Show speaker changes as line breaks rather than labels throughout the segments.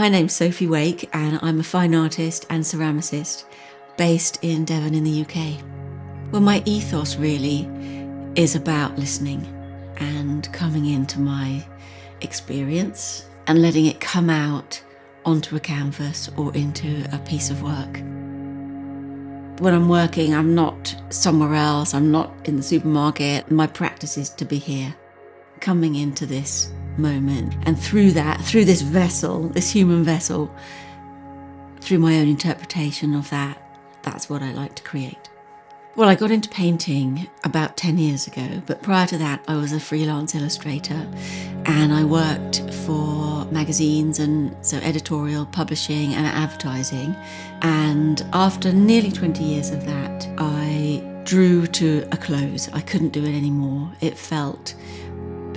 My name's Sophie Wake and I'm a fine artist and ceramicist based in Devon in the UK. Well, my ethos really is about listening and coming into my experience and letting it come out onto a canvas or into a piece of work. When I'm working, I'm not somewhere else, I'm not in the supermarket. My practice is to be here, coming into this moment, and through this vessel, this human vessel, through my own interpretation of that's what I like to create. Well, I got into painting about 10 years ago, but prior to that I was a freelance illustrator and I worked for magazines and so editorial, publishing and advertising. And after nearly 20 years of that, I drew to a close. I couldn't do it anymore. It felt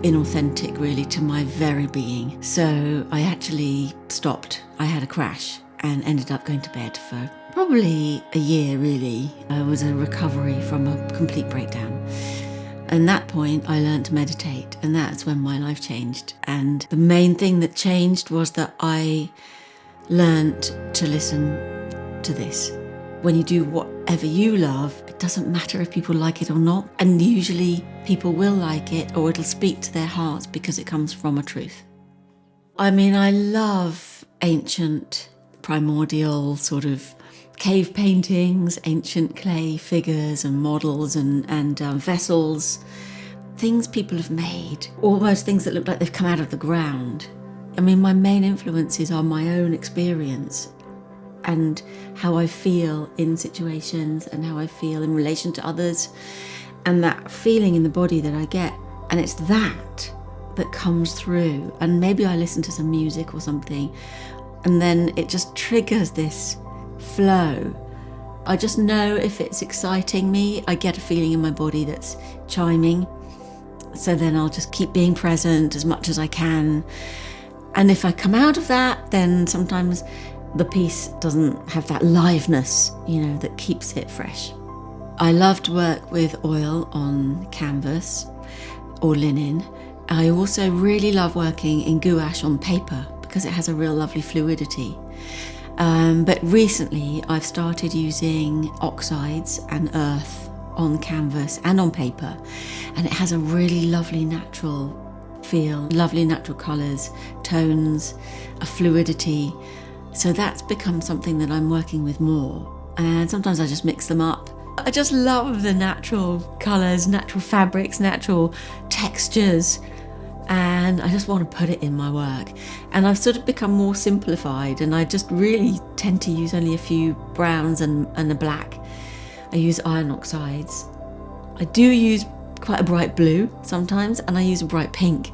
inauthentic really to my very being. So I actually stopped. I had a crash and ended up going to bed for probably a year really. It was a recovery from a complete breakdown. And at that point I learned to meditate, and that's when my life changed. And the main thing that changed was that I learned to listen to this. When you do whatever you love, it doesn't matter if people like it or not. And usually people will like it, or it'll speak to their hearts because it comes from a truth. I mean, I love ancient, primordial sort of cave paintings, ancient clay figures and models and vessels, things people have made, almost things that look like they've come out of the ground. I mean, my main influences are my own experience and how I feel in situations and how I feel in relation to others, and that feeling in the body that I get. And it's that comes through. And maybe I listen to some music or something, and then it just triggers this flow. I just know if it's exciting me, I get a feeling in my body that's chiming. So then I'll just keep being present as much as I can. And if I come out of that, then sometimes the piece doesn't have that liveness, that keeps it fresh. I love to work with oil on canvas or linen. I also really love working in gouache on paper because it has a real lovely fluidity. But recently I've started using oxides and earth on canvas and on paper, and it has a really lovely natural feel, lovely natural colours, tones, a fluidity. So that's become something that I'm working with more, and sometimes I just mix them up. I just love the natural colours, natural fabrics, natural textures, and I just want to put it in my work. And I've sort of become more simplified, and I just really tend to use only a few browns and a black. I use iron oxides. I do use quite a bright blue sometimes, and I use a bright pink.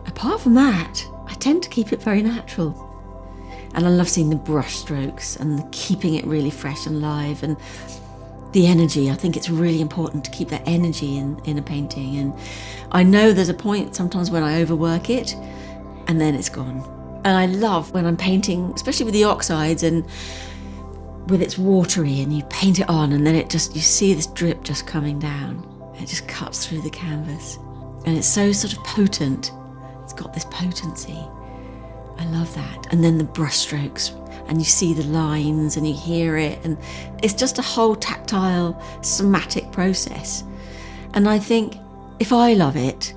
Apart from that, I tend to keep it very natural. And I love seeing the brush strokes and keeping it really fresh and live, and the energy. I think it's really important to keep that energy in a painting. And I know there's a point sometimes when I overwork it and then it's gone. And I love when I'm painting, especially with the oxides and with it's watery, and you paint it on and then you see this drip just coming down. It just cuts through the canvas and it's so sort of potent. It's got this potency. I love that. And then the brush strokes, and you see the lines and you hear it, and it's just a whole tactile, somatic process. And I think if I love it,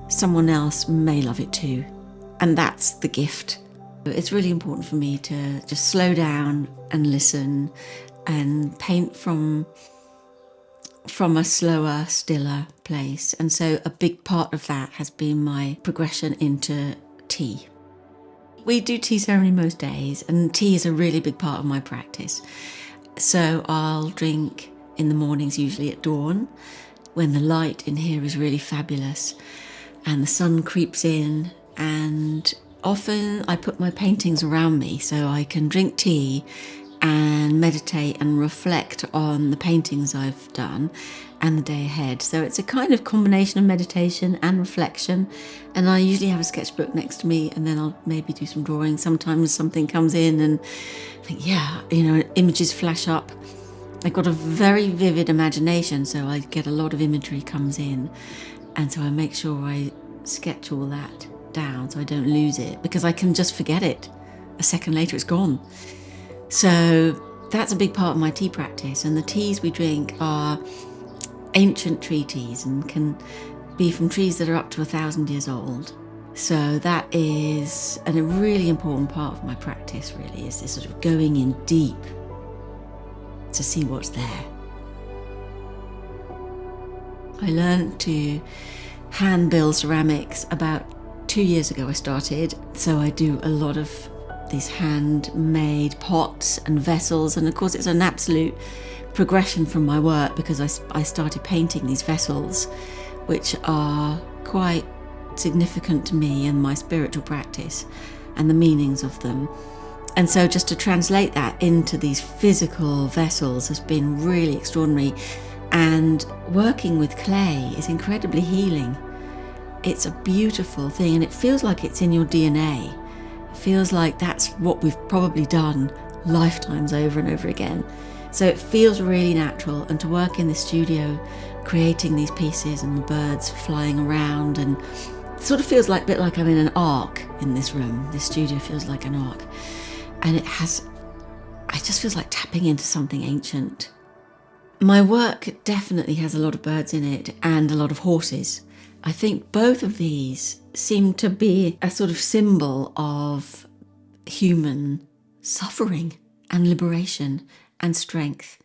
someone else may love it too. And that's the gift. It's really important for me to just slow down and listen and paint from a slower, stiller place. And so a big part of that has been my progression into tea. We do tea ceremony most days, and tea is a really big part of my practice. So I'll drink in the mornings, usually at dawn, when the light in here is really fabulous and the sun creeps in. And often I put my paintings around me so I can drink tea and meditate and reflect on the paintings I've done and the day ahead. So it's a kind of combination of meditation and reflection. And I usually have a sketchbook next to me, and then I'll maybe do some drawing. Sometimes something comes in and I think, images flash up. I've got a very vivid imagination, so I get a lot of imagery comes in. And so I make sure I sketch all that down so I don't lose it, because I can just forget it. a second later it's gone. So that's a big part of my tea practice, and the teas we drink are ancient tree teas and can be from trees that are up to 1,000 years old. So that is a really important part of my practice, really, is this sort of going in deep to see what's there. I learned to hand build ceramics about 2 years ago. I started, so I do a lot of these handmade pots and vessels, and of course it's an absolute progression from my work, because I started painting these vessels, which are quite significant to me and my spiritual practice and the meanings of them. And so just to translate that into these physical vessels has been really extraordinary. And working with clay is incredibly healing. It's a beautiful thing, and it feels like it's in your DNA. It feels like that's what we've probably done lifetimes over and over again. So it feels really natural, and to work in the studio creating these pieces and the birds flying around, and it sort of feels like a bit like I'm in an ark in this room. This studio feels like an ark, and it just feels like tapping into something ancient. My work definitely has a lot of birds in it and a lot of horses. I think both of these seem to be a sort of symbol of human suffering and liberation and strength.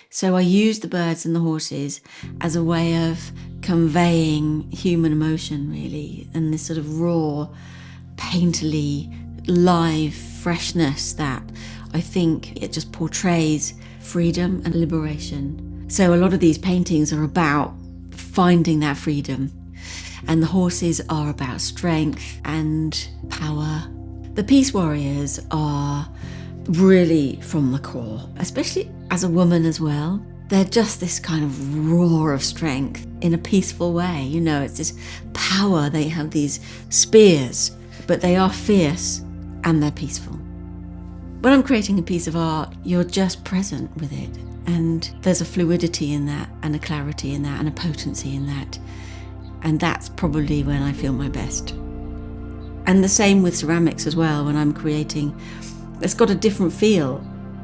So I use the birds and the horses as a way of conveying human emotion, really, and this sort of raw, painterly, live freshness that I think it just portrays freedom and liberation. So a lot of these paintings are about finding that freedom, and the horses are about strength and power. The peace warriors are really from the core, especially as a woman as well. They're just this kind of roar of strength in a peaceful way. You know, it's this power. They have these spears, but they are fierce and they're peaceful. When I'm creating a piece of art, you're just present with it. And there's a fluidity in that, and a clarity in that, and a potency in that. And that's probably when I feel my best. And the same with ceramics as well. When I'm creating, it's got a different feel.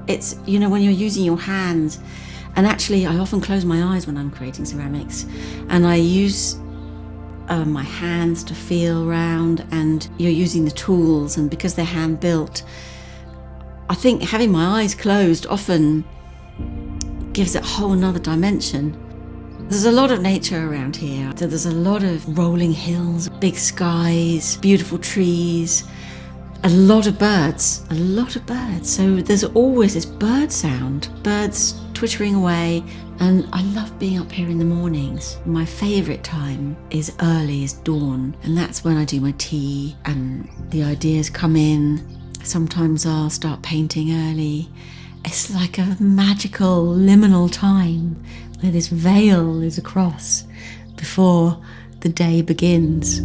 It's, you know, when you're using your hands, and actually I often close my eyes when I'm creating ceramics, and I use my hands to feel around, and you're using the tools, and because they're hand built, I think having my eyes closed often gives it a whole nother dimension. There's a lot of nature around here. So there's a lot of rolling hills, big skies, beautiful trees, a lot of birds. So there's always this bird sound, birds twittering away. And I love being up here in the mornings. My favourite time is early, is dawn. And that's when I do my tea and the ideas come in. Sometimes I'll start painting early. It's like a magical liminal time where this veil is across before the day begins.